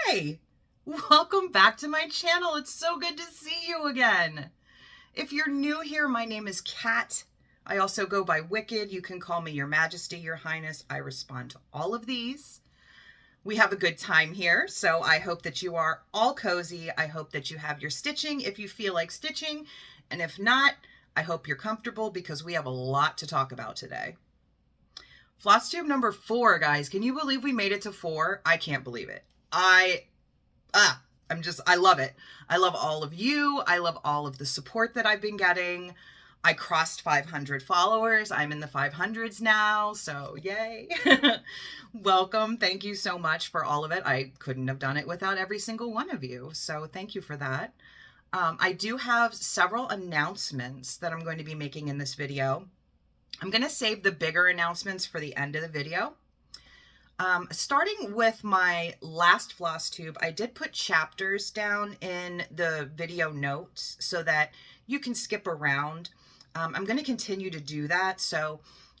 Hi! Welcome back to my channel. It's so good to see you again. If you're new here, my name is Kat. I also go by Wicked. You can call me Your Majesty, Your Highness. I respond to all of these. We have a good time here, so I hope that you are all cozy. I hope that you have your stitching if you feel like stitching, and if not, I hope you're comfortable because we have a lot to talk about today. Flosstube number 4, guys. Can you believe we made it to 4? I can't believe it. I love it. I love all of you. I love all of the support that I've been getting. I crossed 500 followers. I'm in the 500s now, so yay. Welcome. Thank you so much for all of it. I couldn't have done it without every single one of you, so thank you for that. I do have several announcements that I'm going to be making in this video. I'm going to save the bigger announcements for the end of the video. Starting with my last Flosstube, I did put chapters down in the video notes so that you can skip around. I'm going to continue to do that. So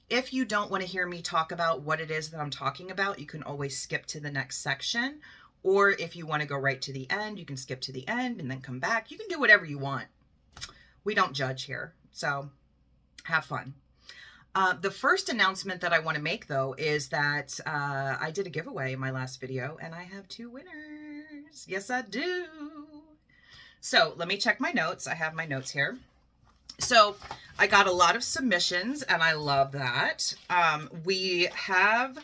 if you don't want to hear me talk about what it is that I'm talking about, you can always skip to the next section. Or if you want to go right to the end, you can skip to the end and then come back. You can do whatever you want. We don't judge here. So have fun. The first announcement that I want to make, though, is that I did a giveaway in my last video, and I have 2 winners. Yes, I do. So let me check my notes. I have my notes here. So I got a lot of submissions, and I love that. We have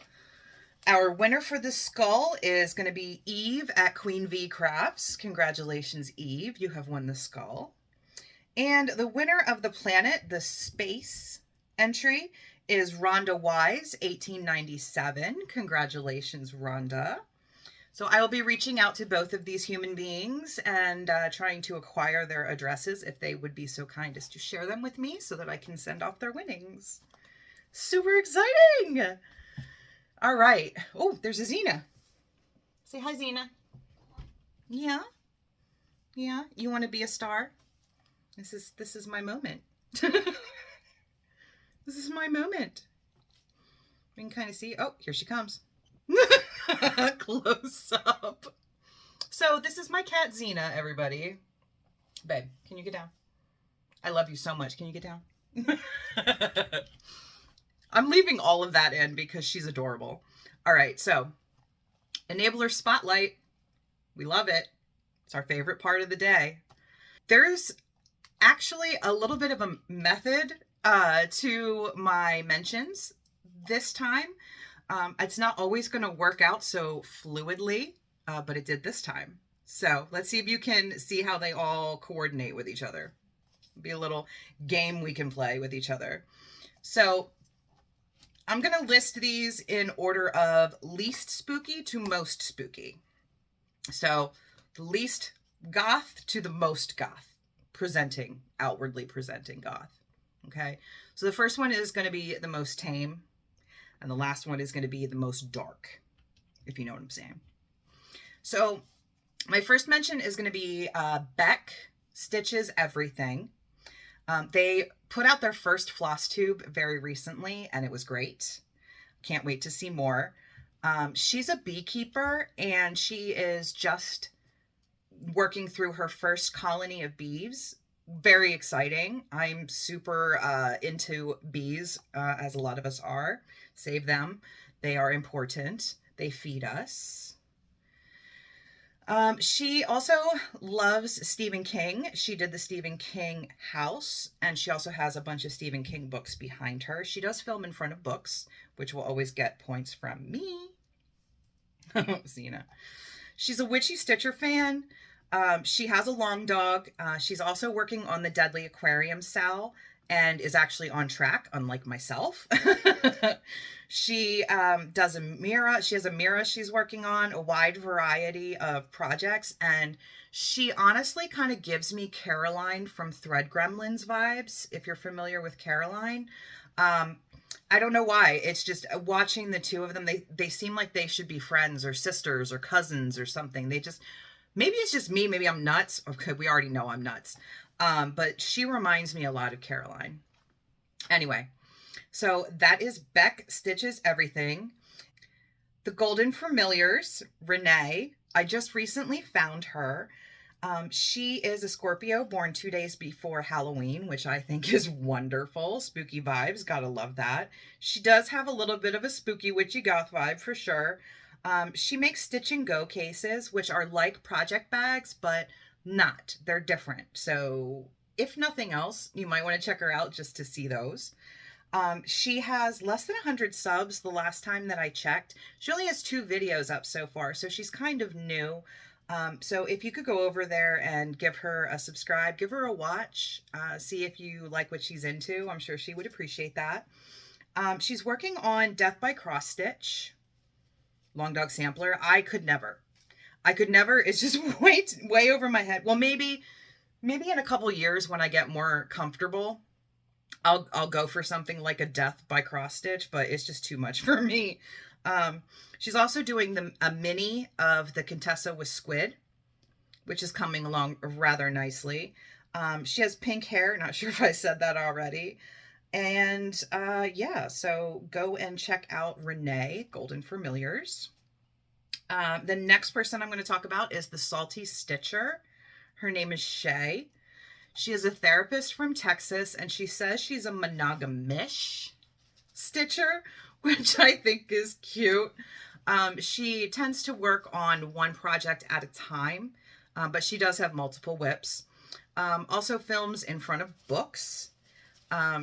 our winner for the skull is going to be Eve at Queen V Crafts. Congratulations, Eve. You have won the skull. And the winner of the planet, the space entry, is Rhonda Wise, 1897. Congratulations, Rhonda. So I will be reaching out to both of these human beings and trying to acquire their addresses if they would be so kind as to share them with me so that I can send off their winnings. Super exciting! All right. Oh, there's a Xena. Say hi, Xena. Yeah? Yeah? You want to be a star? This is my moment. This is my moment. We can kind of see. Oh, here she comes. Close up. So this is my cat, Xena, everybody. Babe, can you get down? I love you so much. Can you get down? I'm leaving all of that in because she's adorable. All right, so Enabler Spotlight. We love it. It's our favorite part of the day. There's actually a little bit of a method to my mentions this time. It's not always going to work out so fluidly, but it did this time. So let's see if you can see how they all coordinate with each other. Be a little game we can play with each other. So I'm going to list these in order of least spooky to most spooky. So the least goth to the most goth, outwardly presenting goth. Okay, so the first one is going to be the most tame, and the last one is going to be the most dark, if you know what I'm saying. So my first mention is going to be Beck Stitches Everything. They put out their first Flosstube very recently, and it was great. Can't wait to see more. She's a beekeeper, and she is just working through her first colony of bees. Very exciting. I'm super into bees, as a lot of us are. Save them. They are important. They feed us. She also loves Stephen King. She did the Stephen King house, and she also has a bunch of Stephen King books behind her. She does film in front of books, which will always get points from me. Xena. She's a Witchy Stitcher fan. She has a long dog. She's also working on the Deadly Aquarium Sal and is actually on track, unlike myself. She does a mirror. She has a mirror she's working on, a wide variety of projects. And she honestly kind of gives me Caroline from Thread Gremlins vibes, if you're familiar with Caroline. I don't know why. It's just watching the two of them. They seem like they should be friends or sisters or cousins or something. Maybe it's just me. Maybe I'm nuts. Okay, we already know I'm nuts. But she reminds me a lot of Caroline. Anyway, so that is Beck Stitches Everything. The Golden Familiars, Renee. I just recently found her. She is a Scorpio born 2 days before Halloween, which I think is wonderful. Spooky vibes, gotta love that. She does have a little bit of a spooky witchy goth vibe for sure. She makes stitch and go cases, which are like project bags, but not. They're different. So if nothing else, you might want to check her out just to see those. She has less than 100 subs the last time that I checked. She only has 2 videos up so far, so she's kind of new. So if you could go over there and give her a subscribe, give her a watch, see if you like what she's into. I'm sure she would appreciate that. She's working on Death by Cross Stitch, Long Dog Sampler. I could never. It's just way over my head. Well, maybe in a couple years when I get more comfortable, I'll go for something like a Death by Cross Stitch, but it's just too much for me. She's also doing a mini of the Contessa with Squid, which is coming along rather nicely. She has pink hair. Not sure if I said that already. And yeah, so go and check out Renee, Golden Familiars. The next person I'm going to talk about is the Salty Stitcher. Her name is Shay. She is a therapist from Texas, and she says she's a monogamish stitcher, which I think is cute. She tends to work on one project at a time, but she does have multiple whips. Also films in front of books.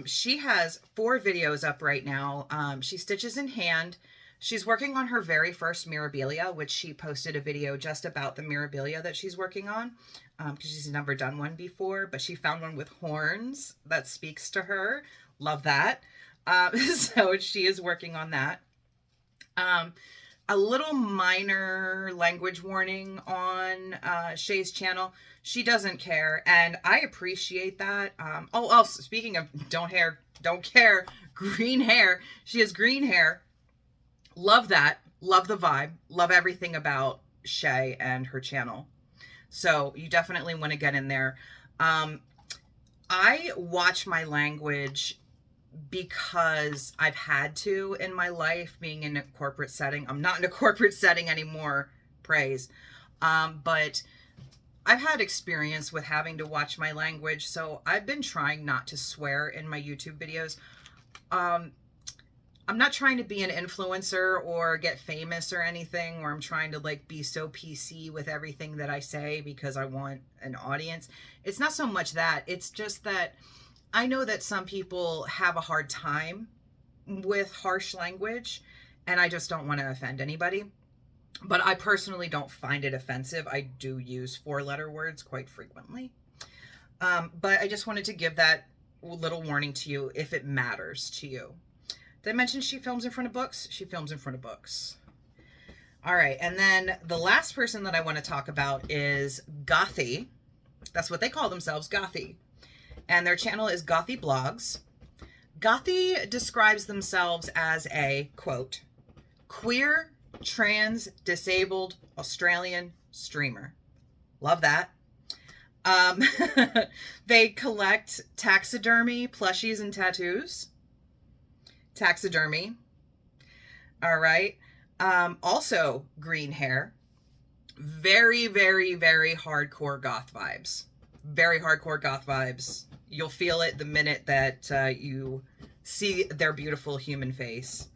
She has 4 videos up right now. She stitches in hand. She's working on her very first Mirabilia, which she posted a video just about the Mirabilia that she's working on, because she's never done one before, but she found one with horns that speaks to her. Love that. So she is working on that. A little minor language warning on Shay's channel. She doesn't care, and I appreciate that. Oh, speaking of don't care, green hair. She has green hair. Love that. Love the vibe. Love everything about Shay and her channel. So you definitely want to get in there. I watch my language because I've had to in my life, being in a corporate setting. I'm not in a corporate setting anymore, praise. But I've had experience with having to watch my language, so I've been trying not to swear in my YouTube videos. I'm not trying to be an influencer or get famous or anything, or I'm trying to like be so PC with everything that I say because I want an audience. It's not so much that. It's just that I know that some people have a hard time with harsh language, and I just don't want to offend anybody. But I personally don't find it offensive. I do use 4-letter words quite frequently. But I just wanted to give that little warning to you if it matters to you. Did I mention she films in front of books? She films in front of books. All right. And then the last person that I want to talk about is Gothy. That's what they call themselves, Gothy. And their channel is Gothy Blogs. Gothy describes themselves as a, quote, queer, trans, disabled, Australian streamer. Love that. They collect taxidermy, plushies, and tattoos. Taxidermy. All right. Also green hair. Very, very, very hardcore goth vibes. Very hardcore goth vibes. You'll feel it the minute that you see their beautiful human face.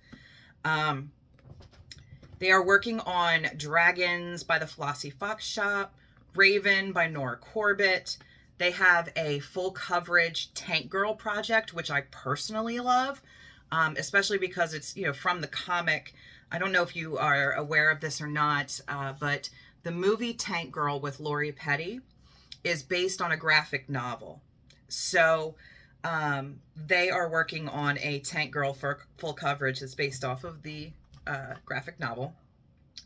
They are working on Dragons by the Flossy Fox Shop, Raven by Nora Corbett. They have a full coverage Tank Girl project, which I personally love, especially because it's, you know, from the comic. I don't know if you are aware of this or not, but the movie Tank Girl with Lori Petty is based on a graphic novel. So they are working on a Tank Girl for full coverage that's based off of the graphic novel.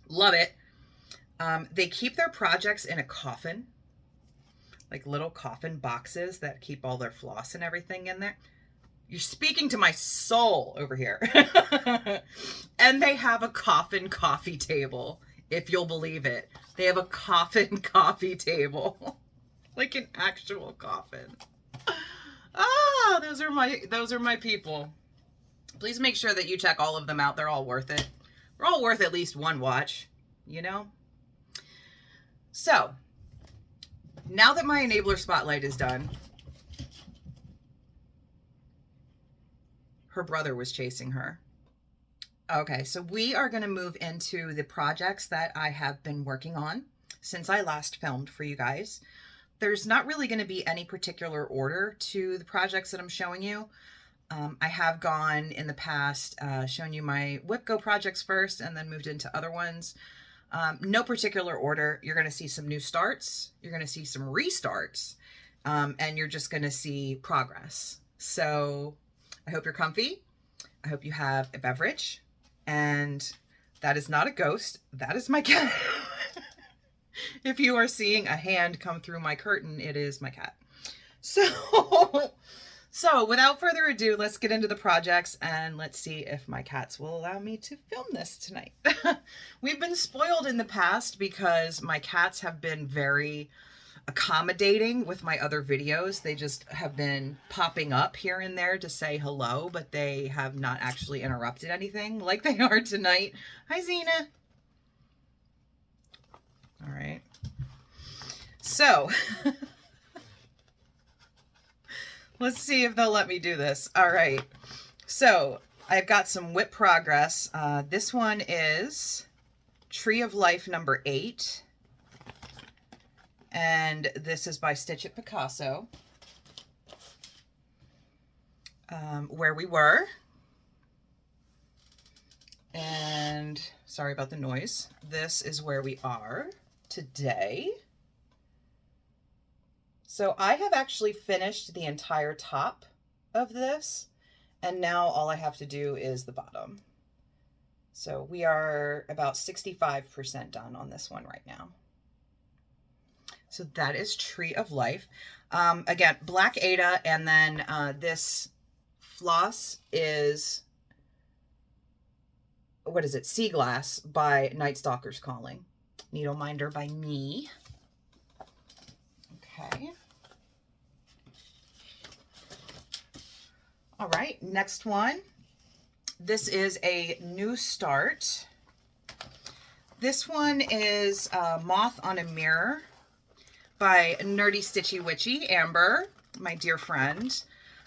Love it. They keep their projects in a coffin, like little coffin boxes that keep all their floss and everything in there. You're speaking to my soul over here. And they have a coffin coffee table, if you'll believe it. They have a coffin coffee table. Like an actual coffin. Ah, those are my people. Please make sure that you check all of them out. They're all worth it. They're all worth at least one watch, you know? So now that my enabler spotlight is done, her brother was chasing her. Okay, so we are going to move into the projects that I have been working on since I last filmed for you guys. There's not really going to be any particular order to the projects that I'm showing you. I have gone in the past, shown you my Whip Go projects first and then moved into other ones. No particular order. You're going to see some new starts. You're going to see some restarts. And you're just going to see progress. So I hope you're comfy. I hope you have a beverage. And that is not a ghost. That is my cat. If you are seeing a hand come through my curtain, it is my cat. So without further ado, let's get into the projects and let's see if my cats will allow me to film this tonight. We've been spoiled in the past because my cats have been very accommodating with my other videos. They just have been popping up here and there to say hello, but they have not actually interrupted anything like they are tonight. Hi, Xena. All right. So let's see if they'll let me do this. All right. So I've got some whip progress. This one is Tree of Life number 8. And this is by Stitchy Picasso. Where we were. And sorry about the noise. This is where we are today. So I have actually finished the entire top of this. And now all I have to do is the bottom. So we are about 65% done on this one right now. So that is Tree of Life. Again, Black Ada, and then this floss is, what is it? Sea Glass by Night Stalker's Calling. Needle Minder by me. Okay. All right, next one. This is a new start. This one is Moth on a Mirror by Nerdy Stitchy Witchy, Amber, my dear friend.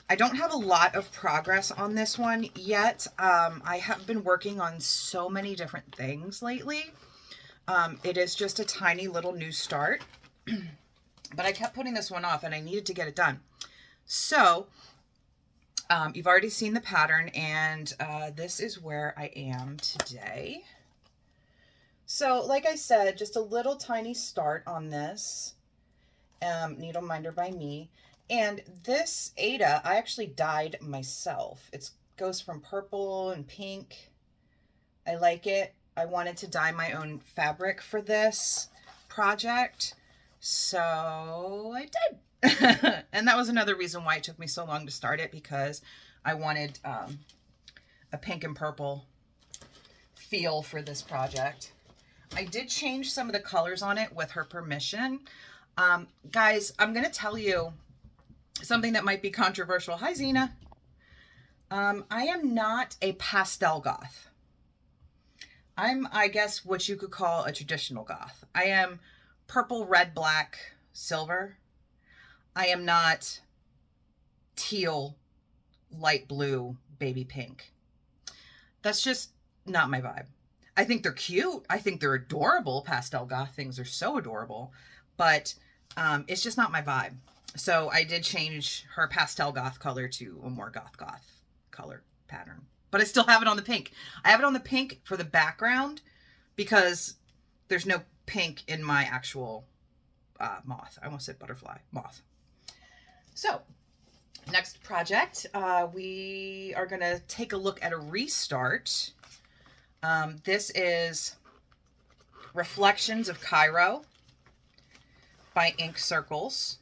I don't have a lot of progress on this one yet. I have been working on so many different things lately. It is just a tiny little new start, but I kept putting this one off and I needed to get it done. So you've already seen the pattern, and this is where I am today. So like I said, just a little tiny start on this. Needle Minder by me. And this Ada, I actually dyed myself. It goes from purple and pink. I like it. I wanted to dye my own fabric for this project, so I did. And that was another reason why it took me so long to start it, because I wanted a pink and purple feel for this project. I did change some of the colors on it with her permission. Guys, I'm going to tell you something that might be controversial. Hi, Xena. I am not a pastel goth. I'm, I guess, what you could call a traditional goth. I am purple, red, black, silver. I am not teal, light blue, baby pink. That's just not my vibe. I think they're cute. I think they're adorable. Pastel goth things are so adorable. But it's just not my vibe. So I did change her pastel goth color to a more goth color pattern. But I still have it on the pink. I have it on the pink for the background because there's no pink in my actual moth. I almost said butterfly. Moth. So next project, we are going to take a look at a restart. This is Reflections of Cairo by Ink Circles.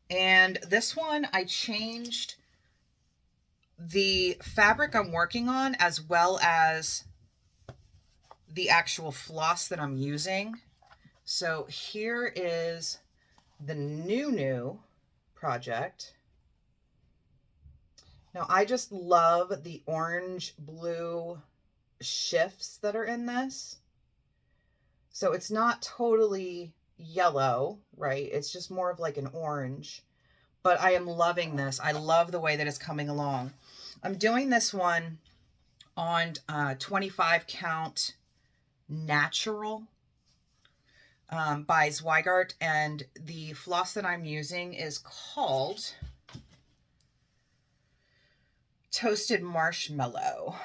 And this one, I changed the fabric I'm working on as well as the actual floss that I'm using. So here is the new project. Now I just love the orange blue shifts that are in this. So it's not totally yellow, right? It's just more of like an orange. But I am loving this. I love the way that it's coming along. I'm doing this one on 25 count natural by Zweigart, and the floss that I'm using is called Toasted Marshmallow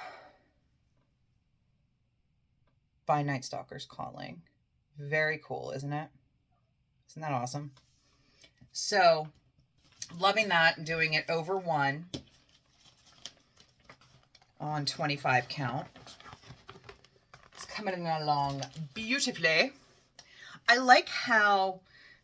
by Night Stalker's Calling. Very cool, isn't it? Isn't that awesome? So, loving that and doing it over 1 on 25 count. It's coming along beautifully. I like how,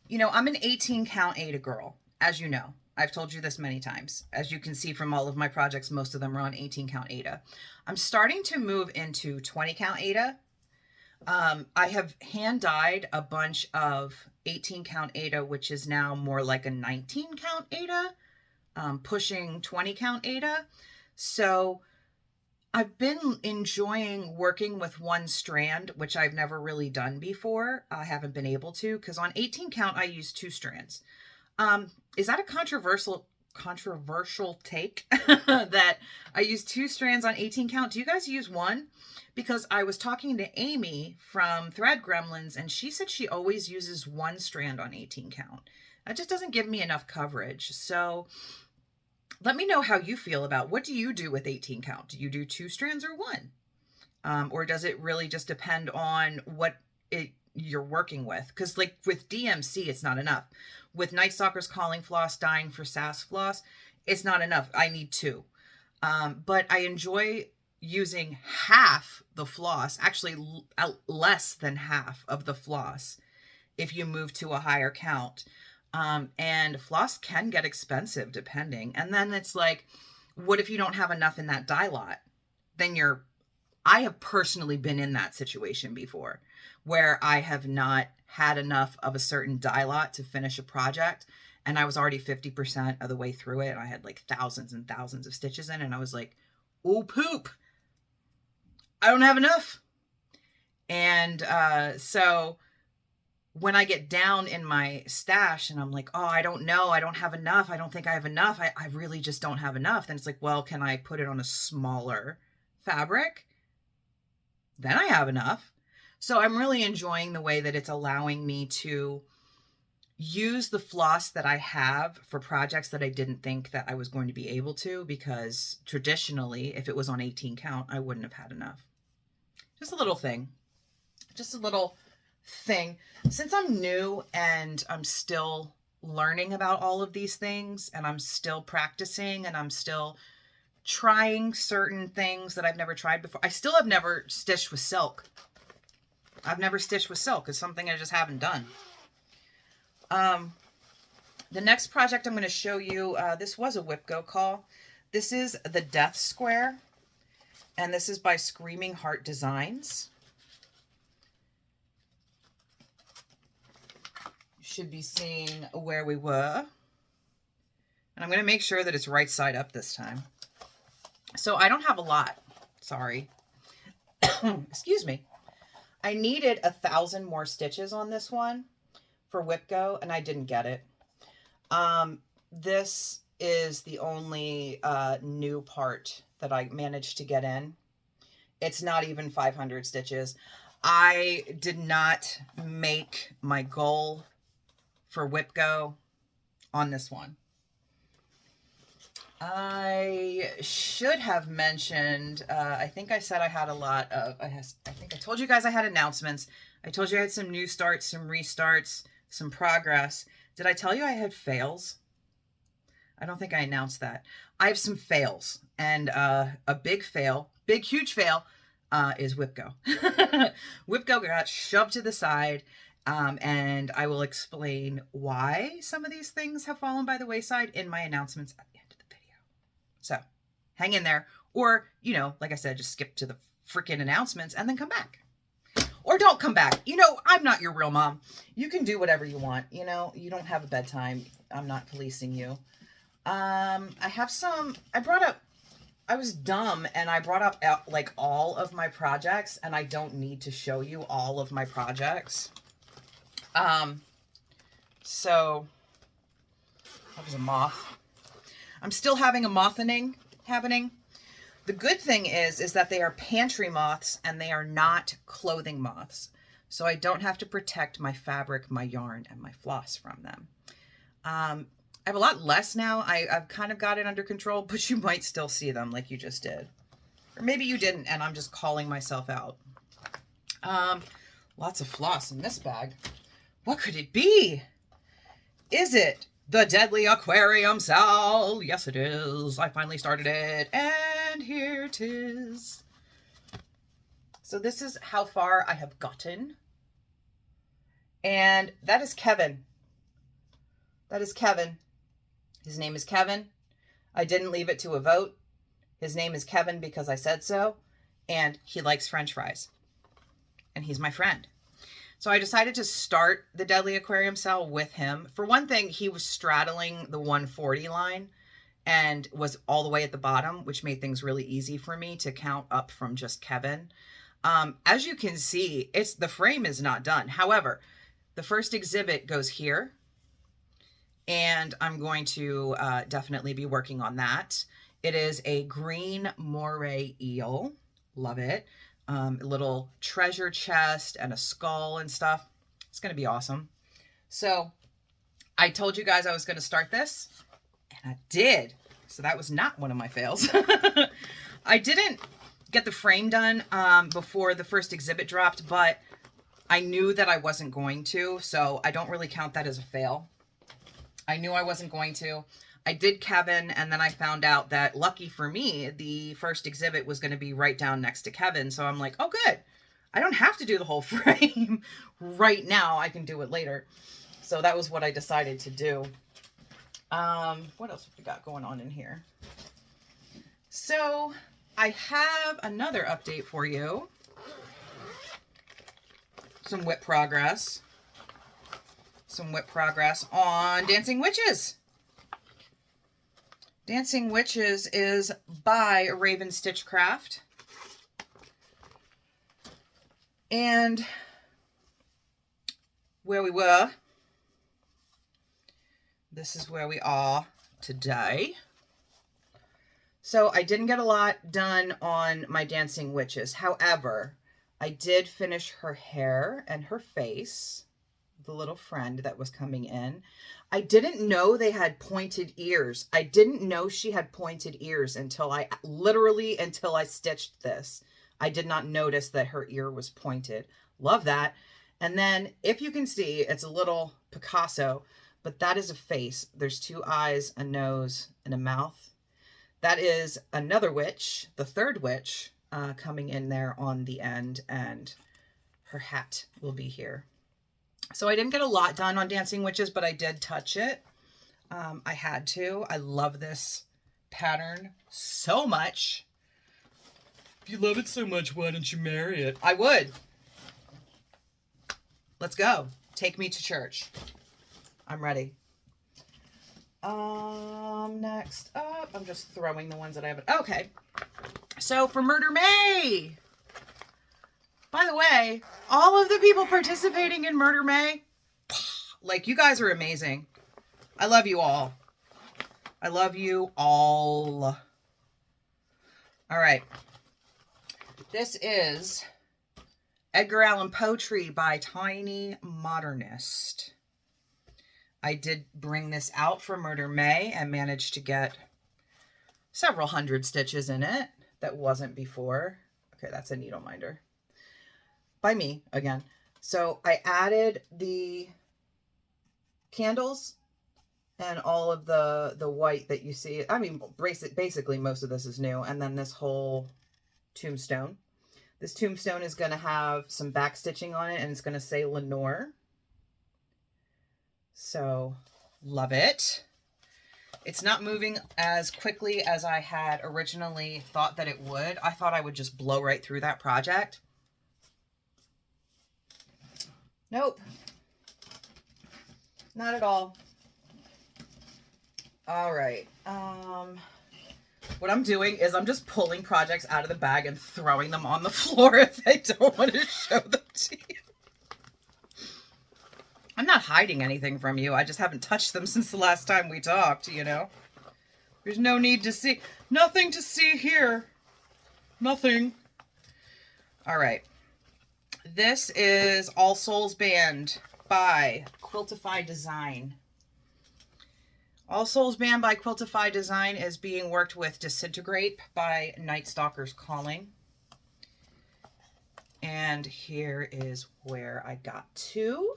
you know, I'm an 18 count Aida girl, as you know. I've told you this many times. As you can see from all of my projects, most of them are on 18 count Aida. I'm starting to move into 20 count Aida. I have hand dyed a bunch of 18 count Aida, which is now more like a 19 count Aida, pushing 20 count Aida. So I've been enjoying working with one strand, which I've never really done before. I haven't been able to, because on 18 count, I use 2 strands. Is that a controversial take that I use 2 strands on 18 count? Do you guys use 1? Because I was talking to Amy from Thread Gremlins, and she said she always uses 1 strand on 18 count. That just doesn't give me enough coverage. So let me know how you feel about, what do you do with 18 count? Do you do 2 strands or 1? Or does it really just depend on what you're working with? Because like with DMC, it's not enough. With Night Stalker's Calling floss, dying for sass floss, it's not enough. I need 2. But I enjoy using half the floss, actually less than half of the floss, if you move to a higher count. And floss can get expensive depending. And then it's like, what if you don't have enough in that dye lot? Then I have personally been in that situation before, where I have not had enough of a certain dye lot to finish a project, and I was already 50% of the way through it, and I had like thousands and thousands of stitches in, and I was like, oh poop, I don't have enough. And so when I get down in my stash and I'm like, oh, I don't know, I don't have enough, I don't think I have enough, I really just don't have enough, then it's like, well, can I put it on a smaller fabric? Then I have enough. So I'm really enjoying the way that it's allowing me to use the floss that I have for projects that I didn't think that I was going to be able to, because traditionally, if it was on 18 count, I wouldn't have had enough. Just a little thing. Just a little thing. Since I'm new and I'm still learning about all of these things, and I'm still practicing, and I'm still trying certain things that I've never tried before. I still have never stitched with silk. I've never stitched with silk. It's something I just haven't done. The next project I'm going to show you, this was a WhipGo call. This is the Death Square, and this is by Screaming Heart Designs. You should be seeing where we were. And I'm going to make sure that it's right side up this time. So I don't have a lot. Sorry. Excuse me. I needed 1,000 more stitches on this one for WhipGo, and I didn't get it. This is the only new part that I managed to get in. It's not even 500 stitches. I did not make my goal for WhipGo on this one. I should have mentioned, I think I said I had a lot of, I think I told you guys I had announcements. I told you I had some new starts, some restarts, some progress. Did I tell you I had fails? I don't think I announced that. I have some fails, and a big fail, big, huge fail, is WhipGo. WhipGo got shoved to the side, and I will explain why some of these things have fallen by the wayside in my announcements at the end of the video. So hang in there, or, you know, like I said, just skip to the freaking announcements and then come back. Or don't come back. You know, I'm not your real mom. You can do whatever you want. You know, you don't have a bedtime. I'm not policing you. I have some, I brought up I was dumb and I brought up like all of my projects, and I don't need to show you all of my projects. So that was a moth. I'm still having a mothing happening. The good thing is that they are pantry moths and they are not clothing moths. So I don't have to protect my fabric, my yarn, and my floss from them. I have a lot less now. I've kind of got it under control, but you might still see them like you just did. Or maybe you didn't, and I'm just calling myself out. Lots of floss in this bag. What could it be? Is it the Deadly Aquarium Cell? Yes, it is. I finally started it, and here it is. So this is how far I have gotten. And that is Kevin. That is Kevin. His name is Kevin. I didn't leave it to a vote. His name is Kevin because I said so. And he likes French fries. And he's my friend. So I decided to start the Deadly Aquarium Cell with him. For one thing, he was straddling the 140 line and was all the way at the bottom, which made things really easy for me to count up from just Kevin. As you can see, the frame is not done. However, the first exhibit goes here, and I'm going to definitely be working on that. It is a green moray eel. Love it. A little treasure chest and a skull and stuff. It's going to be awesome. So I told you guys I was going to start this, and I did. So that was not one of my fails. I didn't get the frame done before the first exhibit dropped, but I knew that I wasn't going to, so I don't really count that as a fail. I knew I wasn't going to. I did Kevin, and then I found out that, lucky for me, the first exhibit was going to be right down next to Kevin, so I'm like, oh, good. I don't have to do the whole frame right now. I can do it later. So that was what I decided to do. What else have we got going on in here? So I have another update for you. Some whip progress. Some whip progress on Dancing Witches. Dancing Witches is by Raven Stitchcraft. And where we were, this is where we are today. So I didn't get a lot done on my Dancing Witches. However, I did finish her hair and her face, the little friend that was coming in. I didn't know they had pointed ears. I didn't know she had pointed ears until I stitched this. I did not notice that her ear was pointed. Love that. And then if you can see, it's a little Picasso, but that is a face. There's two eyes, a nose, and a mouth. That is another witch, the third witch, coming in there on the end, and her hat will be here. So I didn't get a lot done on Dancing Witches, but I did touch it. I had to. I love this pattern so much. If you love it so much, why don't you marry it? I would. Let's go. Take me to church. I'm ready. Next up, I'm just throwing the ones that I haven't. Okay. So for Murder May. By the way, all of the people participating in Murder May, like, you guys are amazing. I love you all. I love you all. All right. This is Edgar Allan Poe Tree by Tiny Modernist. I did bring this out for Murder May and managed to get several hundred stitches in it that wasn't before. Okay, that's a needle minder. By me, again. So I added the candles and all of the white that you see. I mean, basically most of this is new. And then this whole tombstone. This tombstone is going to have some back stitching on it, and it's going to say Lenore. So, love it. It's not moving as quickly as I had originally thought that it would. I thought I would just blow right through that project. Nope. Not at all. All right. What I'm doing is I'm just pulling projects out of the bag and throwing them on the floor if I don't want to show them to you. I'm not hiding anything from you. I just haven't touched them since the last time we talked, you know? There's no need to see. Nothing to see here. Nothing. All right. This is All Souls Band by Quiltify Design. All Souls Band by Quiltify Design is being worked with Disintegrate by Night Stalker's Calling. And here is where I got to.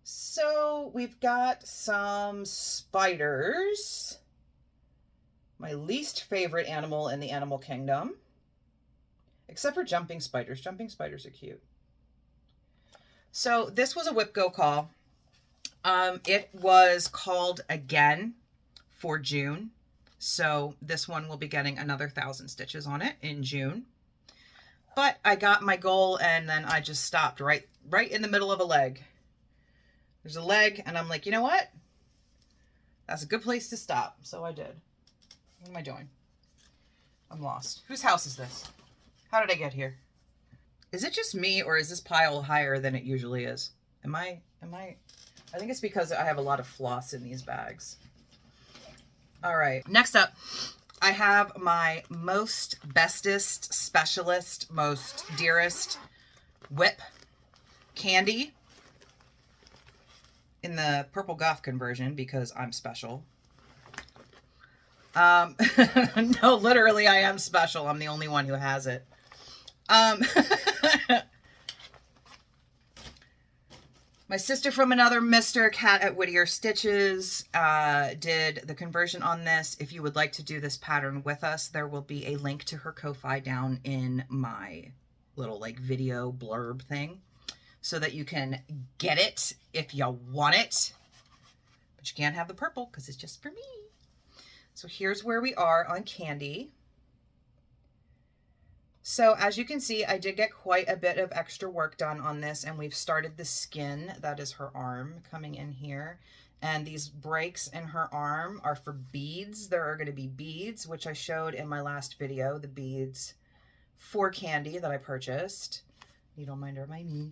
So we've got some spiders. My least favorite animal in the animal kingdom. Except for jumping spiders. Jumping spiders are cute. So this was a Whip Go call. It was called again for June. So this one will be getting another 1,000 stitches on it in June. But I got my goal and then I just stopped right in the middle of a leg. There's a leg and I'm like, you know what? That's a good place to stop. So I did. What am I doing? I'm lost. Whose house is this? How did I get here? Is it just me or is this pile higher than it usually is? I think it's because I have a lot of floss in these bags. All right. Next up, I have my most bestest, specialist, most dearest whip, Candie, in the purple goth conversion because I'm special. No, literally I am special. I'm the only one who has it. My sister from another Mr. Cat at Whittier Stitches did the conversion on this. If you would like to do this pattern with us, there will be a link to her Ko-Fi down in my little like video blurb thing so that you can get it if you want it. But you can't have the purple because it's just for me. So here's where we are on Candie. So as you can see, I did get quite a bit of extra work done on this, and we've started the skin. That is her arm coming in here. And these breaks in her arm are for beads. There are going to be beads, which I showed in my last video, the beads for Candie that I purchased. You don't mind or mind me.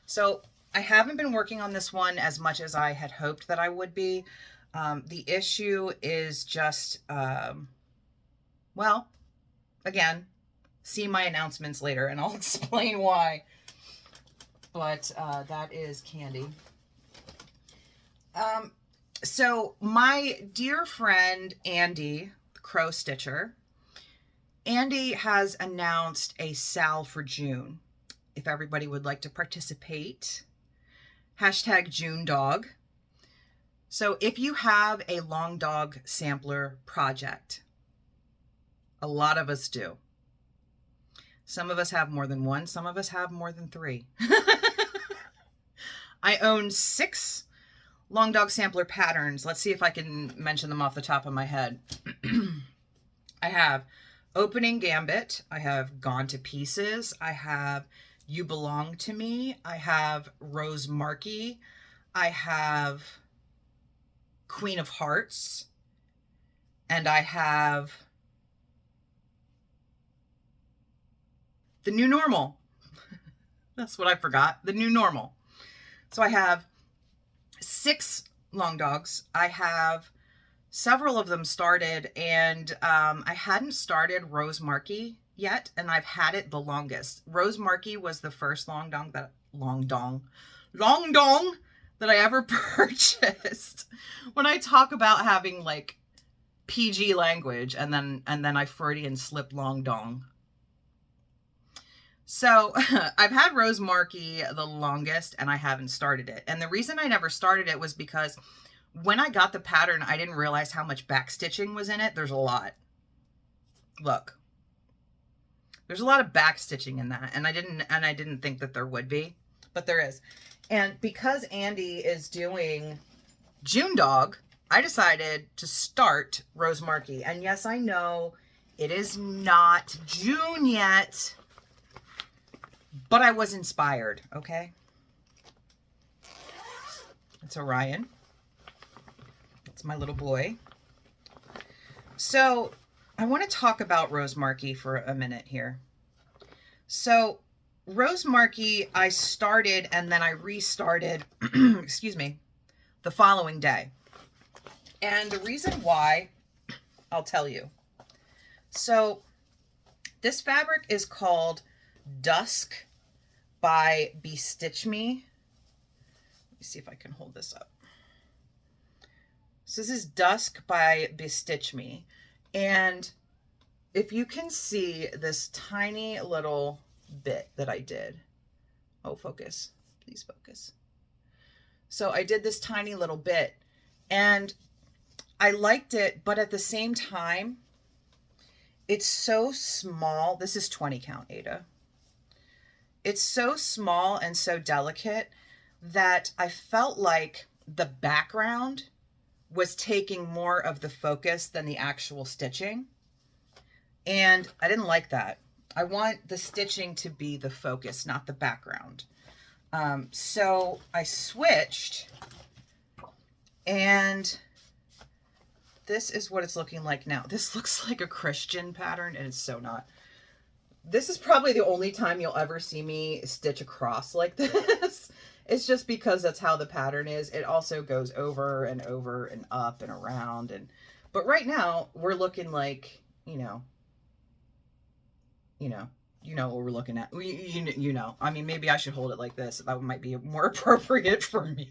So I haven't been working on this one as much as I had hoped that I would be. The issue is just, well, again, see my announcements later and I'll explain why. But that is Candie. So my dear friend Andy, the Crow Stitcher, Andy has announced a sale for June. If everybody would like to participate, hashtag JuneDog. So if you have a long dog sampler project, a lot of us do. Some of us have more than one. Some of us have more than 3. I own 6 long dog sampler patterns. Let's see if I can mention them off the top of my head. I have Opening Gambit. I have Gone to Pieces. I have You Belong to Me. I have Rose Markey. I have Queen of Hearts. And I have The New Normal. That's what I forgot. The New Normal. So I have 6 long dogs. I have several of them started, and I hadn't started Rose Markey yet, and I've had it the longest. Rose Markey was the first long dong that I ever purchased. When I talk about having like PG language and then I Freudian slip long dong. So I've had Rose Markey the longest and I haven't started it. And the reason I never started it was because when I got the pattern, I didn't realize how much back stitching was in it. There's a lot. Look, there's a lot of back stitching in that. And I didn't think that there would be, but there is. And because Andy is doing June Dog, I decided to start Rose Markey. And yes, I know it is not June yet, but I was inspired, okay? It's Orion. It's my little boy. So I want to talk about Rose Marquee for a minute here. So Rose Marquee, I started and then I restarted, excuse me, the following day. And the reason why, I'll tell you. So this fabric is called Dusk by Bestitch Me. Let me see if I can hold this up. So this is Dusk by Bestitch Me. And if you can see this tiny little bit that I did. Oh, focus. Please focus. So I did this tiny little bit and I liked it, but at the same time, it's so small. This is 20 count, Ada. It's so small and so delicate that I felt like the background was taking more of the focus than the actual stitching. And I didn't like that. I want the stitching to be the focus, not the background. So I switched, and this is what it's looking like now. This looks like a Christian pattern, and it's so not. This is probably the only time you'll ever see me stitch across like this. It's just because that's how the pattern is. It also goes over and over and up and around. But right now we're looking like, you know what we're looking at. You know, I mean, maybe I should hold it like this. That might be more appropriate for me.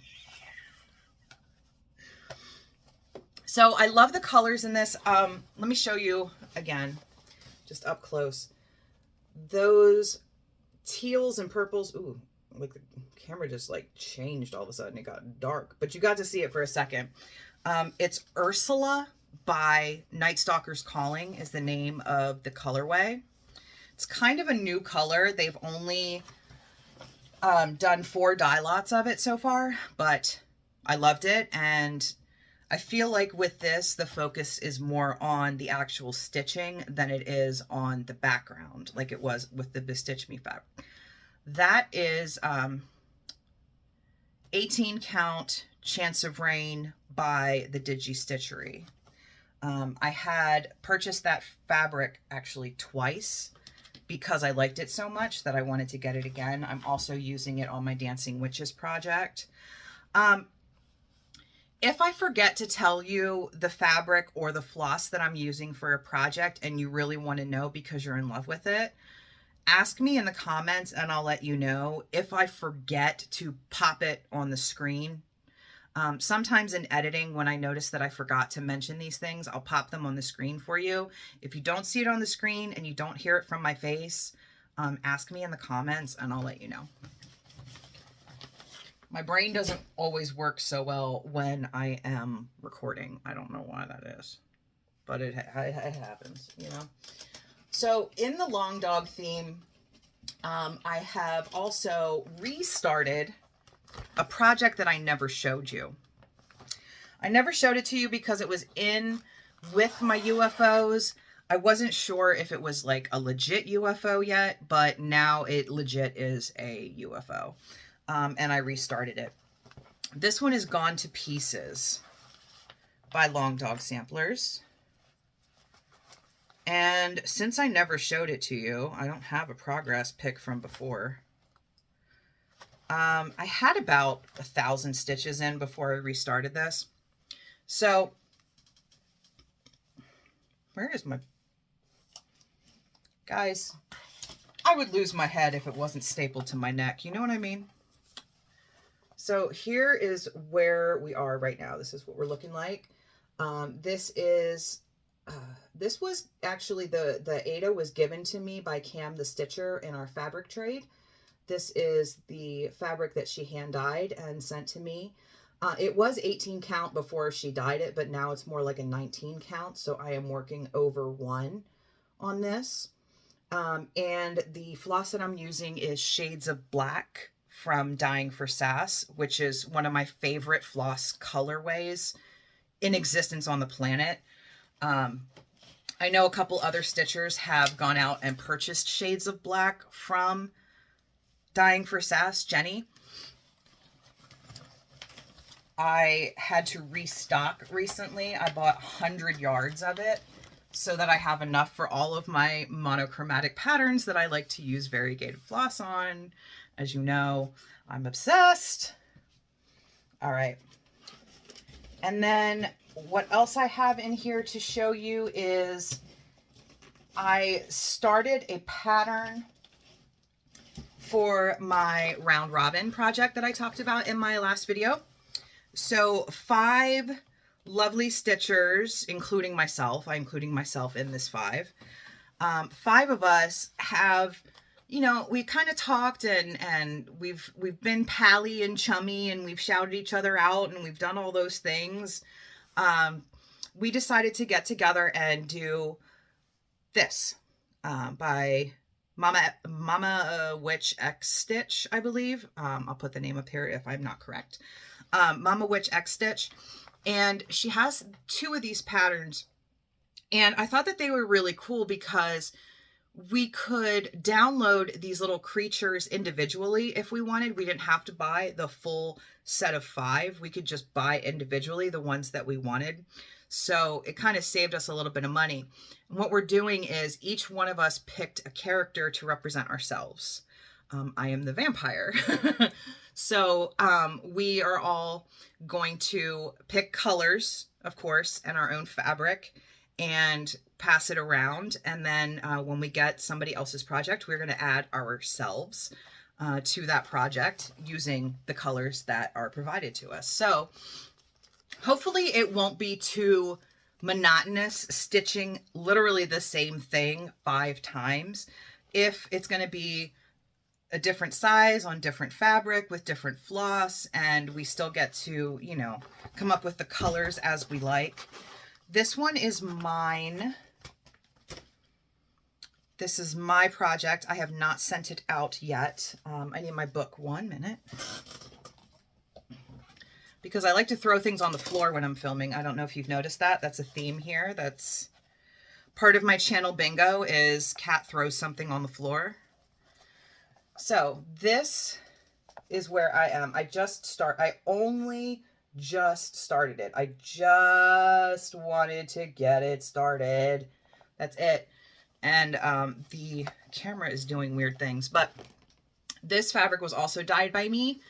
So I love the colors in this. Let me show you again, just up close. Those teals and purples. Ooh, like the camera just like changed all of a sudden. It got dark, but you got to see it for a second. It's Ursula by Night Stalker's Calling is the name of the colorway. It's kind of a new color. They've only done 4 dye lots of it so far, but I loved it. And I feel like with this, the focus is more on the actual stitching than it is on the background, like it was with the Bestitch Me fabric. That is 18 count Chance of Rain by the Digi Stitchery. I had purchased that fabric actually twice because I liked it so much that I wanted to get it again. I'm also using it on my Dancing Witches project. If I forget to tell you the fabric or the floss that I'm using for a project and you really want to know because you're in love with it, ask me in the comments and I'll let you know. If I forget to pop it on the screen, sometimes in editing, when I notice that I forgot to mention these things, I'll pop them on the screen for you. If you don't see it on the screen and you don't hear it from my face, ask me in the comments and I'll let you know. My brain doesn't always work so well when I am recording. I don't know why that is, but it happens, you know. So in the long dog theme, I have also restarted a project that I never showed you. I never showed it to you because it was in with my UFOs. I wasn't sure if it was like a legit UFO yet, but now it legit is a UFO. And I restarted it. This one is Gone to Pieces by Long Dog Samplers. And since I never showed it to you, I don't have a progress pic from before. I had about 1,000 stitches in before I restarted this. So, where is my... Guys, I would lose my head if it wasn't stapled to my neck. You know what I mean? So here is where we are right now. This is what we're looking like. This was actually the Ada was given to me by Cam the Stitcher in our fabric trade. This is the fabric that she hand dyed and sent to me. It was 18 count before she dyed it, but now it's more like a 19 count. So I am working over 1 on this. And the floss that I'm using is Shades of Black from Dying for Sass, which is one of my favorite floss colorways in existence on the planet. I know a couple other stitchers have gone out and purchased Shades of Black from Dying for Sass, Jenny. I had to restock recently. I bought 100 yards of it so that I have enough for all of my monochromatic patterns that I like to use variegated floss on. As you know, I'm obsessed. All right. And then what else I have in here to show you is I started a pattern for my round robin project that I talked about in my last video. So 5 lovely stitchers, including myself, I'm including myself in this 5. 5 of us have, you know, we kind of talked and we've been pally and chummy, and we've shouted each other out, and we've done all those things. We decided to get together and do this by Mama Witch X Stitch, I believe. I'll put the name up here if I'm not correct. Mama Witch X Stitch. And she has 2 of these patterns. And I thought that they were really cool because we could download these little creatures individually if we wanted. We didn't have to buy the full set of 5. We could just buy individually the ones that we wanted. So it kind of saved us a little bit of money. And what we're doing is each one of us picked a character to represent ourselves. I am the vampire. So we are all going to pick colors, of course, and our own fabric and pass it around. And then when we get somebody else's project, we're going to add ourselves to that project using the colors that are provided to us. So hopefully it won't be too monotonous stitching literally the same thing 5 times. If it's going to be a different size on different fabric with different floss, and we still get to, you know, come up with the colors as we like. This one is mine. This is my project. I have not sent it out yet. I need my book. 1 minute. Because I like to throw things on the floor when I'm filming. I don't know if you've noticed that. That's a theme here. That's part of my channel bingo, is Cat throws something on the floor. So this is where I am. I only just started it. I just wanted to get it started. That's it. And the camera is doing weird things, but this fabric was also dyed by me.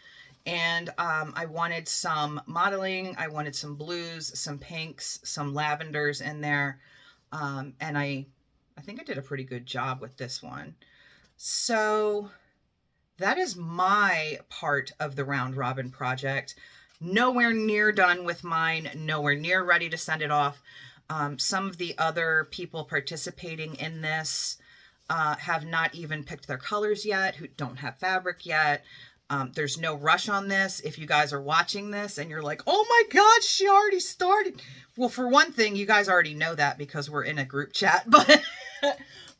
And I wanted some modeling. I wanted some blues, some pinks, some lavenders in there. And I think I did a pretty good job with this one. So that is my part of the round robin project. Nowhere near done with mine, nowhere near ready to send it off. Some of the other people participating in this have not even picked their colors yet, who don't have fabric yet. There's no rush on this. If you guys are watching this and you're like, oh my God, she already started. Well, for one thing, you guys already know that because we're in a group chat, but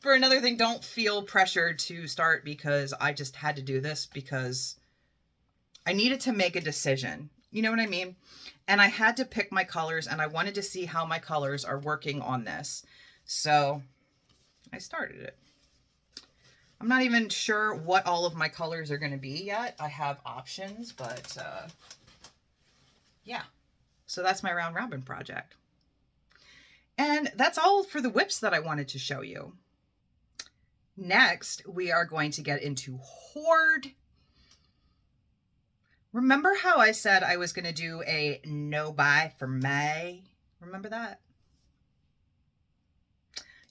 for another thing, don't feel pressured to start because I just had to do this because I needed to make a decision. You know what I mean? And I had to pick my colors, and I wanted to see how my colors are working on this. So I started it. I'm not even sure what all of my colors are going to be yet. I have options, but yeah. So that's my round robin project. And that's all for the whips that I wanted to show you. Next, we are going to get into Hoard. Remember how I said I was going to do a no buy for May? Remember that?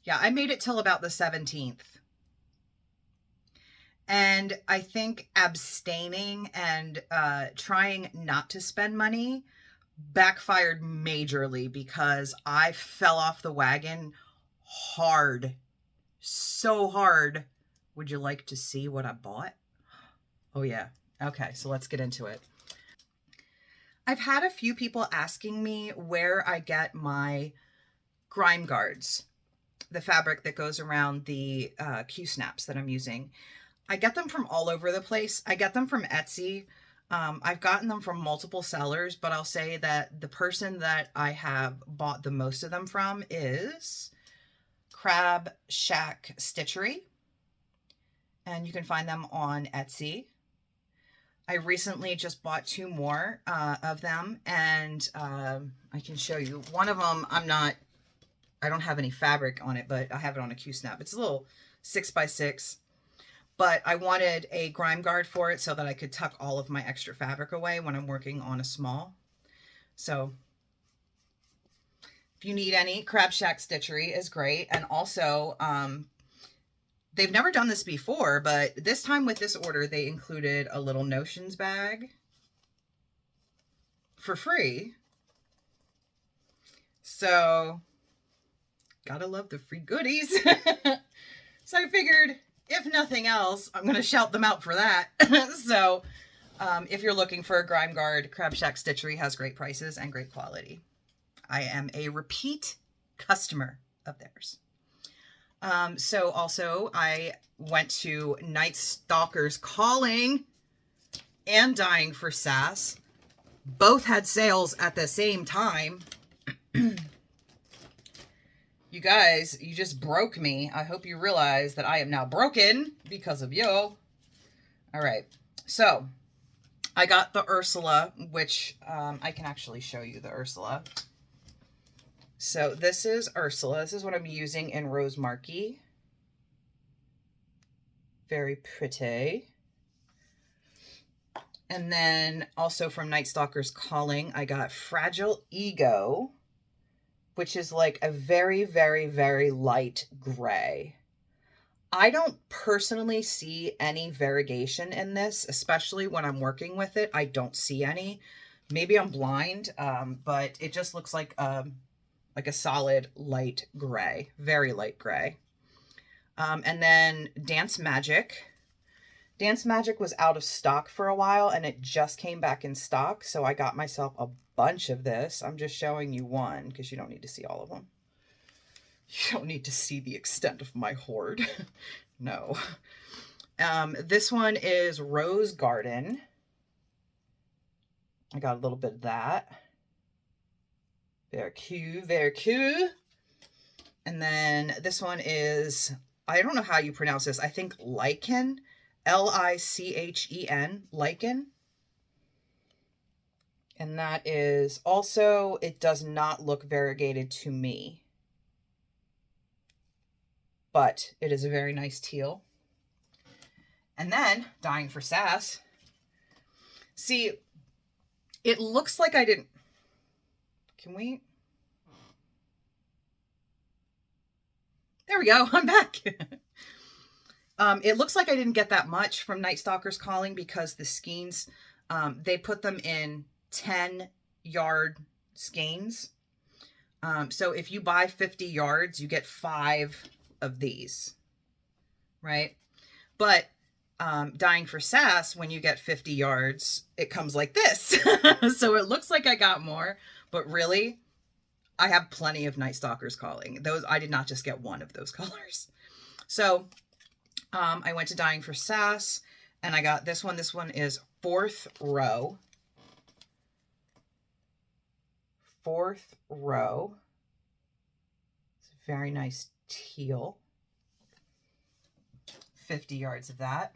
Yeah, I made it till about the 17th. And I think abstaining and trying not to spend money backfired majorly because I fell off the wagon hard. So hard. Would you like to see what I bought? Oh yeah. Okay, so let's get into it. I've had a few people asking me where I get my grime guards, the fabric that goes around the Q-snaps that I'm using. I get them from all over the place. I get them from Etsy. I've gotten them from multiple sellers, but I'll say that the person that I have bought the most of them from is Crab Shack Stitchery. And you can find them on Etsy. I recently just bought 2 more of them, and I can show you. One of them, I don't have any fabric on it, but I have it on a Q-snap. It's a little 6x6, but I wanted a grime guard for it so that I could tuck all of my extra fabric away when I'm working on a small. So if you need any, Crab Shack Stitchery is great. And also, they've never done this before, but this time with this order, they included a little notions bag for free. So, gotta love the free goodies. So I figured, if nothing else, I'm going to shout them out for that. So, if you're looking for a grime guard, Crab Shack Stitchery has great prices and great quality. I am a repeat customer of theirs. So also I went to Night Stalker's Calling and Dying for Sass. Both had sales at the same time. You guys, you just broke me. I hope you realize that I am now broken because of you. All right. So I got the Ursula, which I can actually show you the Ursula. So this is Ursula. This is what I'm using in Rose Marquee. Very pretty. And then also from Night Stalker's Calling, I got Fragile Ego, which is like a very, very, very light gray. I don't personally see any variegation in this, especially when I'm working with it. I don't see any. Maybe I'm blind, but it just looks like a solid light gray, very light gray. And then Dance Magic. Dance Magic was out of stock for a while and it just came back in stock. So I got myself a bunch of this. I'm just showing you one because you don't need to see all of them. You don't need to see the extent of my hoard. No. This one is Rose Garden. I got a little bit of that. Very cute, very cute. And then this one is, I don't know how you pronounce this. I think Lichen. L-I-C-H-E-N. Lichen. And that is also, it does not look variegated to me. But it is a very nice teal. And then, Dying for Sass. See, it looks like I didn't... Can we... There we go. I'm back. It looks like I didn't get that much from Night Stalker's Calling because the skeins, they put them in 10-yard skeins. So if you buy 50 yards, you get 5 of these, right? But Dying for Sass, when you get 50 yards, it comes like this. So it looks like I got more, but really, I have plenty of Night Stalker's Calling. Those, I did not just get one of those colors. So I went to Dying for Sass and I got this one. This one is 4th row. 4th row. It's a very nice teal. 50 yards of that.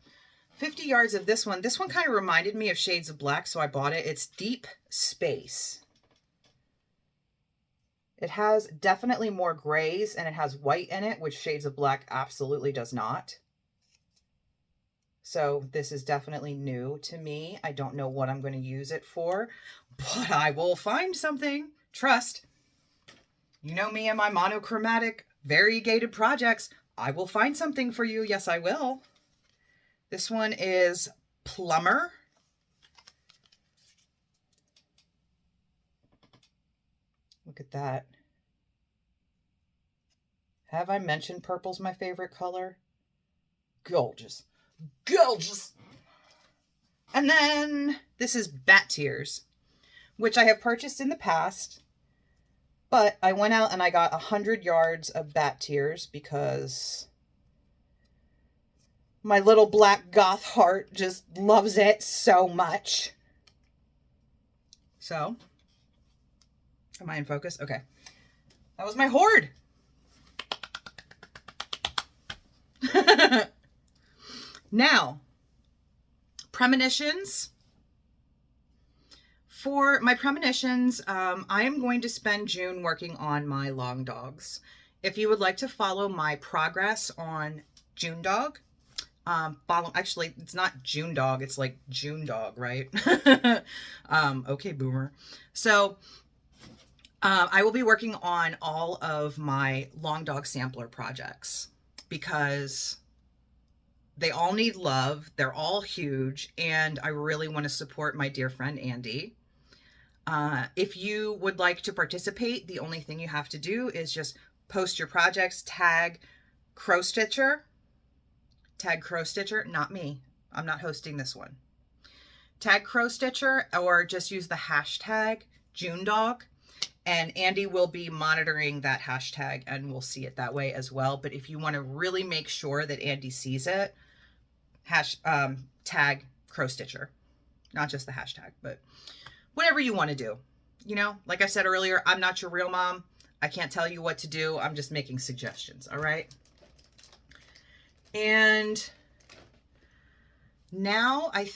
50 yards of this one. This one kind of reminded me of Shades of Black, so I bought it. It's Deep Space. It has definitely more grays and it has white in it, which Shades of Black absolutely does not. So this is definitely new to me. I don't know what I'm going to use it for, but I will find something. Trust. You know me and my monochromatic variegated projects. I will find something for you. Yes, I will. This one is Plumber. Look at that. Have I mentioned purple's my favorite color? Gorgeous. Gorgeous. And then this is Bat Tears, which I have purchased in the past, but I went out and I got 100 yards of Bat Tears because my little black goth heart just loves it so much. So, am I in focus? Okay. That was my hoard. Now, Premonitions. For my Premonitions, I am going to spend June working on my long dogs. If you would like to follow my progress on June Dog, actually, it's not June Dog, it's like June Dog, right? Okay, boomer. So, I will be working on all of my long dog sampler projects because they all need love. They're all huge, and I really want to support my dear friend Andy. If you would like to participate, the only thing you have to do is just post your projects, tag Crow Stitcher, not me. I'm not hosting this one. Tag Crow Stitcher, or just use the hashtag June Dog, and Andy will be monitoring that hashtag and we'll see it that way as well. But if you want to really make sure that Andy sees it, tag Crow Stitcher, not just the hashtag, but whatever you want to do. You know, like I said earlier, I'm not your real mom. I can't tell you what to do. I'm just making suggestions. All right. And now I'm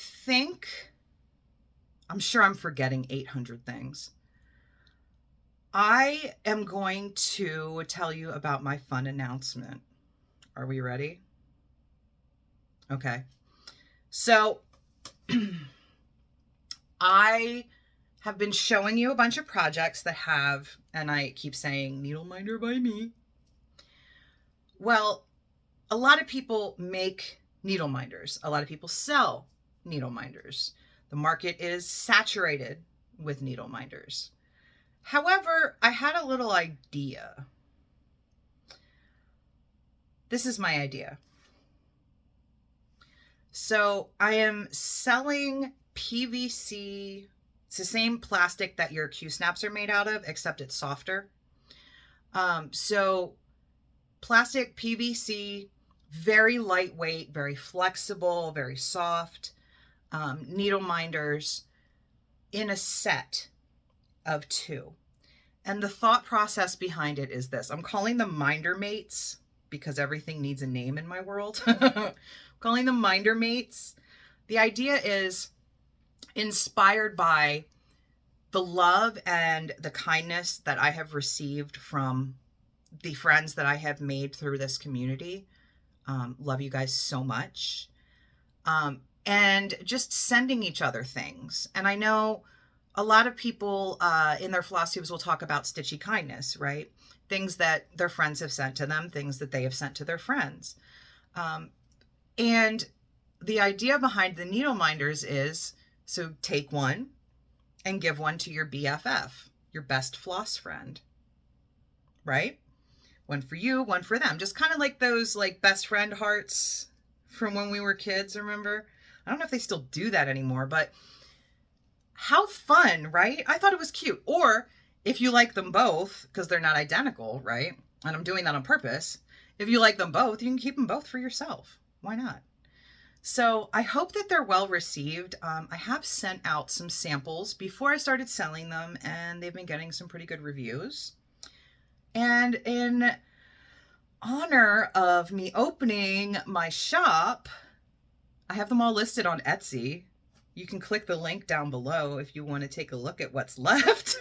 sure I'm forgetting 800 things. I am going to tell you about my fun announcement. Are we ready? Okay. So I have been showing you a bunch of projects that have, and I keep saying needle minder by me. Well, a lot of people make needle minders. A lot of people sell needle minders. The market is saturated with needle minders. However, I had a little idea. This is my idea. So I am selling PVC. It's the same plastic that your Q-snaps are made out of, except it's softer. So plastic PVC, very lightweight, very flexible, very soft, needle minders in a set of 2. And the thought process behind it is this. I'm calling them minder mates because everything needs a name in my world. Calling them minder mates. The idea is inspired by the love and the kindness that I have received from the friends that I have made through this community. Love you guys so much. And just sending each other things. And I know a lot of people in their Flosstubes will talk about Stitchy Kindness, right? Things that their friends have sent to them, things that they have sent to their friends. And the idea behind the needle minders is, so take one and give one to your BFF, your best floss friend, right? One for you, one for them. Just kind of like those like best friend hearts from when we were kids, remember? I don't know if they still do that anymore, but how fun, right? I thought it was cute. Or if you like them both, because they're not identical, right? And I'm doing that on purpose. If you like them both, you can keep them both for yourself. Why not? So I hope that they're well received. I have sent out some samples before I started selling them, and they've been getting some pretty good reviews. And in honor of me opening my shop, I have them all listed on Etsy. You can click the link down below if you want to take a look at what's left.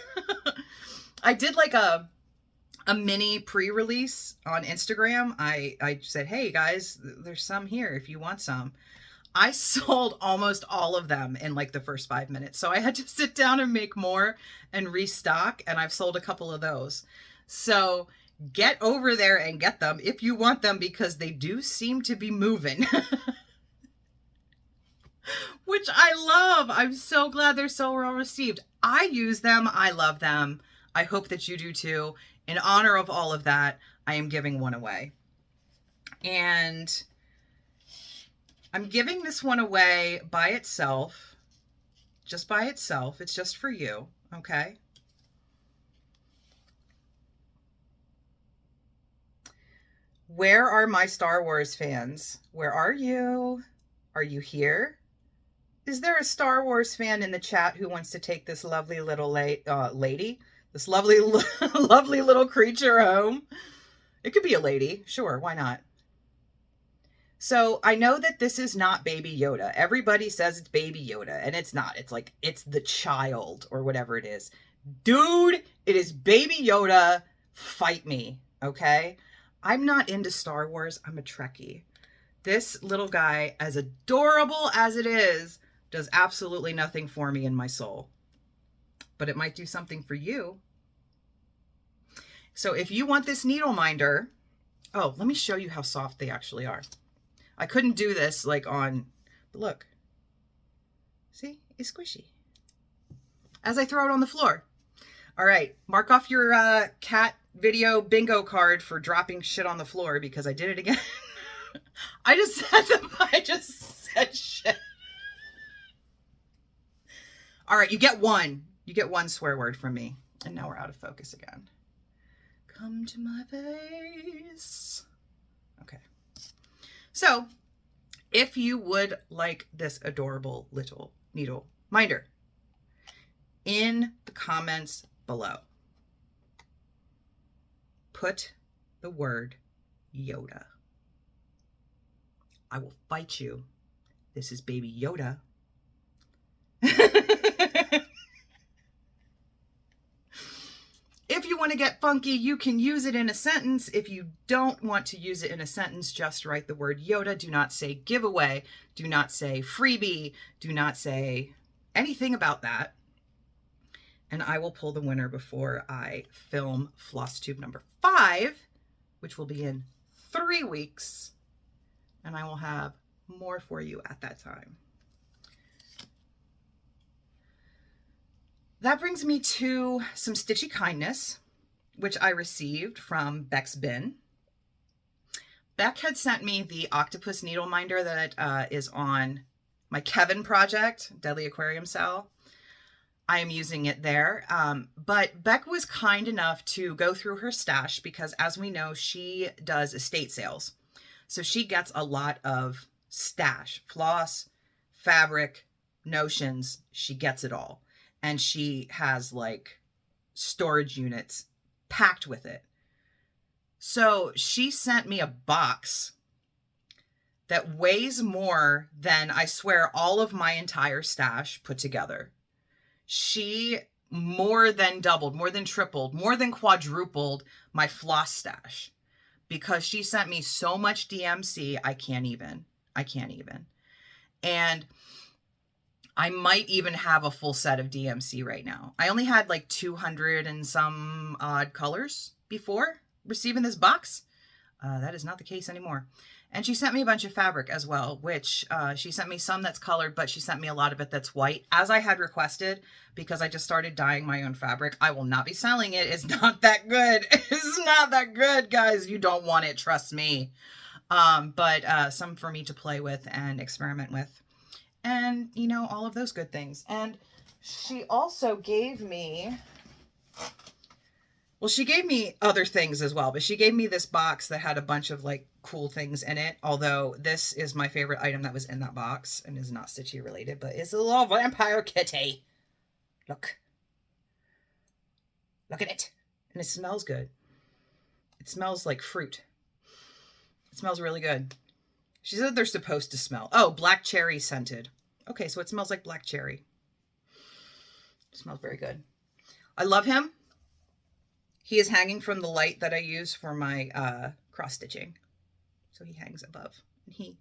I did like a mini pre-release on Instagram. I said, hey guys, there's some here if you want some. I sold almost all of them in like the first 5 minutes. So I had to sit down and make more and restock, and I've sold a couple of those. So get over there and get them if you want them, because they do seem to be moving. Which I love. I'm so glad they're so well received. I use them. I love them. I hope that you do too. In honor of all of that, I am giving one away. And I'm giving this one away by itself. Just by itself. It's just for you. Okay? Where are my Star Wars fans? Where are you? Are you here? Is there a Star Wars fan in the chat who wants to take this lovely little lady? This lovely, lovely little creature home? It could be a lady. Sure, why not? So I know that this is not Baby Yoda. Everybody says it's Baby Yoda, and it's not. It's like, it's the child or whatever it is. Dude, it is Baby Yoda. Fight me, okay? I'm not into Star Wars. I'm a Trekkie. This little guy, as adorable as it is, does absolutely nothing for me in my soul. But it might do something for you. So if you want this needle minder, oh, let me show you how soft they actually are. I couldn't do this like on, but look. See, it's squishy. As I throw it on the floor. All right, mark off your cat video bingo card for dropping shit on the floor because I did it again. I just said shit. All right, you get one. You get one swear word from me. And now we're out of focus again. Come to my face. Okay. So, if you would like this adorable little needle minder, in the comments below, put the word Yoda. I will fight you. This is baby Yoda. If you want to get funky, you can use it in a sentence. If you don't want to use it in a sentence, just write the word Yoda. Do not say giveaway. Do not say freebie. Do not say anything about that. And I will pull the winner before I film Flosstube number 5, which will be in 3 weeks. And I will have more for you at that time. That brings me to some Stitchy Kindness, which I received from Beck's Bin. Beck had sent me the octopus needle minder that is on my Kevin project, Deadly Aquarium Cell. I am using it there. But Beck was kind enough to go through her stash because, as we know, she does estate sales. So she gets a lot of stash, floss, fabric, notions. She gets it all. And she has like storage units packed with it. So she sent me a box that weighs more than, I swear, all of my entire stash put together. She more than doubled, more than tripled, more than quadrupled my floss stash because she sent me so much DMC. I can't even. And I might even have a full set of DMC right now. I only had like 200 and some odd colors before receiving this box. That is not the case anymore. And she sent me a bunch of fabric as well, which she sent me some that's colored, but she sent me a lot of it that's white, as I had requested, because I just started dyeing my own fabric. I will not be selling it. It's not that good. It's not that good, guys. You don't want it, trust me. But some for me to play with and experiment with. And, you know, all of those good things. And she also gave me, well, she gave me other things as well, but she gave me this box that had a bunch of like cool things in it. Although this is my favorite item that was in that box and is not Stitchy related, but it's a little vampire kitty. Look. Look at it. And it smells good. It smells like fruit. It smells really good. She said they're supposed to smell. Oh, black cherry scented. Okay, so it smells like black cherry. It smells very good. I love him. He is hanging from the light that I use for my cross stitching. So he hangs above. And he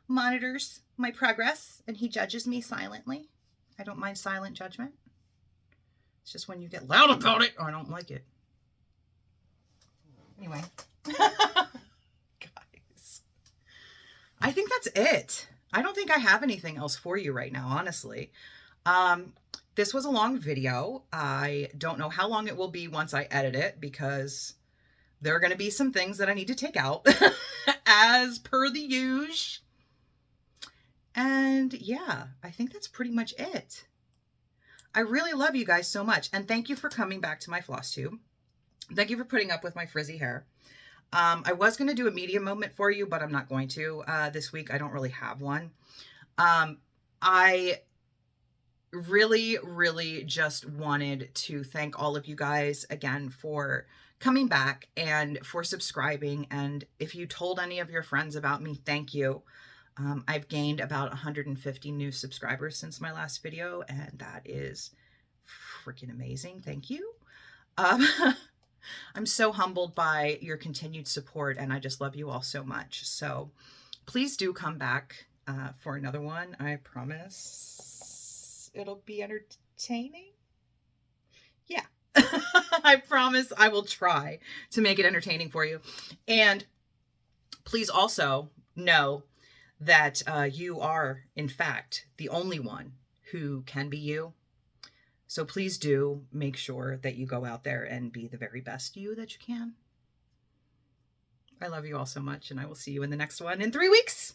monitors my progress and he judges me silently. I don't mind silent judgment. It's just when you get loud about it, I don't like it. Anyway. I think that's it. I don't think I have anything else for you right now, honestly. This was a long video. I don't know how long it will be once I edit it because there are going to be some things that I need to take out as per the usual. And yeah, I think that's pretty much it. I really love you guys so much. And thank you for coming back to my Flosstube. Thank you for putting up with my frizzy hair. I was going to do a media moment for you, but I'm not going to this week. I don't really have one. I really just wanted to thank all of you guys again for coming back and for subscribing. And if you told any of your friends about me, thank you. I've gained about 150 new subscribers since my last video, and that is freaking amazing. Thank you. I'm so humbled by your continued support, and I just love you all so much. So please do come back for another one. I promise it'll be entertaining. Yeah. I promise I will try to make it entertaining for you. And please also know that you are, in fact, the only one who can be you. So please do make sure that you go out there and be the very best you that you can. I love you all so much, and I will see you in the next one in 3 weeks.